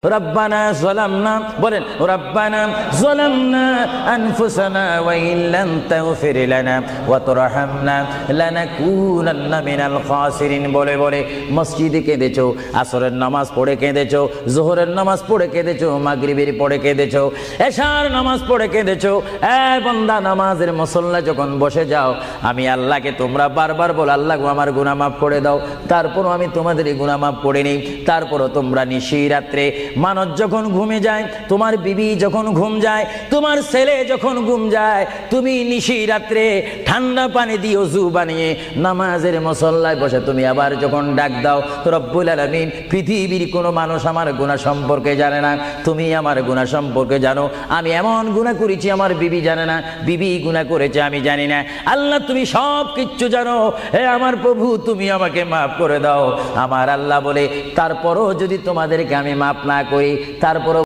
রব্বানা যালামনা বলেন রব্বানা যালামনা আনফুসানা ওয়া ইল্লাম তাগফির লানা ওয়া তারহামনা লানাকুনান্না মিনাল খাসিরিন বলে বলে মসজিদে কেঁদেছো, আসরের নামাজ পড়ে কেঁদেছো, যোহরের নামাজ পড়ে কেঁদেছো, মাগরিবের পড়ে কেঁদেছো, এশার নামাজ পড়ে কেঁদেছো। এ বান্দা, নামাজের মুসল্লা যখন বসে যাও, আমি আল্লাহকে তোমরা বারবার বল, আল্লাহ আমার গুনাহ মাফ করে দাও। তারপরও আমি তোমাদের গুনাহ মাফ করে নিই। তারপরও তোমরা নিশি রাত্রে মানুষ যখন ঘুমে যায়, তোমার বিবি যখন ঘুম যায়, তোমার ছেলে যখন ঘুম যায়, তুমি নিশি রাত্রে ঠান্ডা পানি দিয়ে ওযু বানিয়ে নামাজের মুসল্লায় বসে তুমি আবার যখন ডাক দাও, রব্বুল আলামিন, পৃথিবীর কোনো মানুষ আমার গুনাহ সম্পর্কে জানে না, তুমি আমার গুনাহ সম্পর্কে জানো। আমি এমন গুনাহ করেছি আমার বিবি জানে না, বিবি গুনাহ করেছে আমি জানি না। আল্লাহ তুমি সব কিচ্ছু জানো, হে আমার প্রভু তুমি আমাকে মাফ করে দাও। আমার আল্লাহ বলে, তারপরও যদি তোমাদেরকে আমি মাফ না করি, তারপরও